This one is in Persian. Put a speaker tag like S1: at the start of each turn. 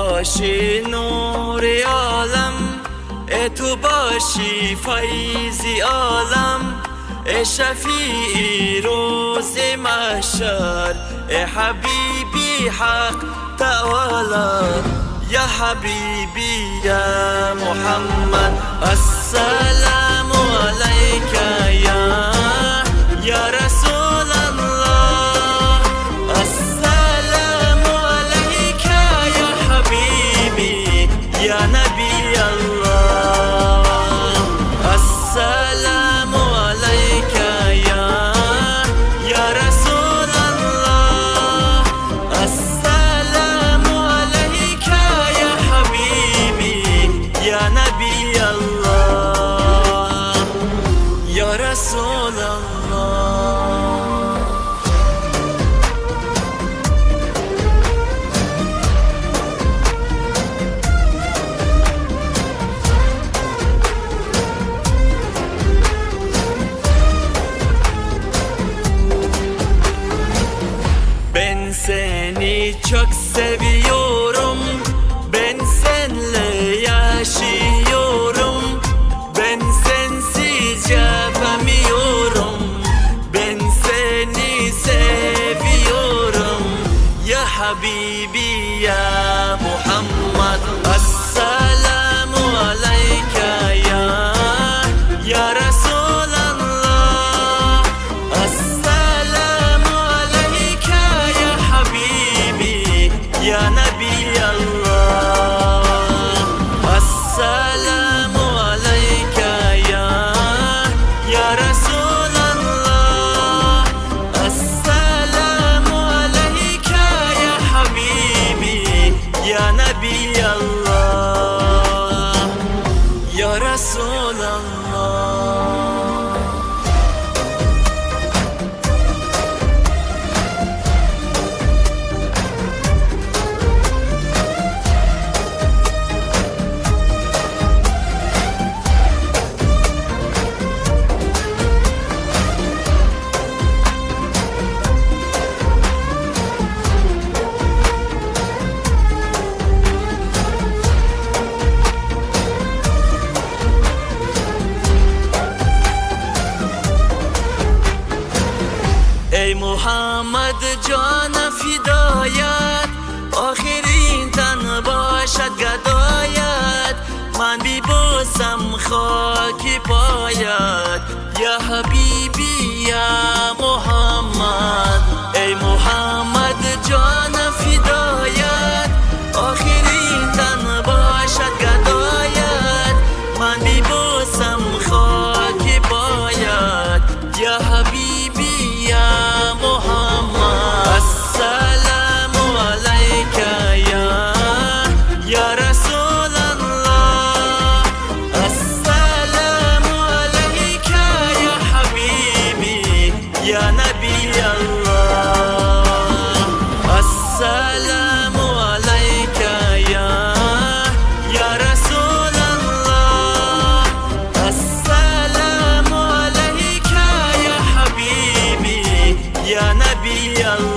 S1: باشی نور عالم، تو باشی فیض عالم، شفیعی روز محشر، حبیبی حق تعالی. یا حبیبی یا محمد السلام علیک یا رسول الله. السلام علیک یا حبیبی یا نبی الله. السلام علیک یا رسول الله. السلام علیک یا حبیبی یا نبی الله یا رسول الله. Ben seni çok seviyorum, ben seninle yaşıyorum, ben sensiz yapamıyorum, ben seni seviyorum. Ya Habibi ya Muhammed Esselamu Aleyke ya Resulallah. Esselamu Aleyke ya Habibi ya Nebi Allah. Esselamu Aleyke ya Resulallah. Esselamu Aleyke ya Habibi ya Nebi Allah ya Resulallah. ای محمد جان فدایت، آخرین تن باشد گدایت، من بی بوسم خاک پایت. یا حبیبی یا محمد. ای محمد جان فدایت، آخرین تن باشد گدایت، من بی بوسم خاک پایت. یا حبیبی یا محمد السلام علیک یا رسول الله. السلام علیک یا حبیبی یا نبی الله. السلام علیک یا رسول الله. السلام علیک یا حبیبی یا نبی الله.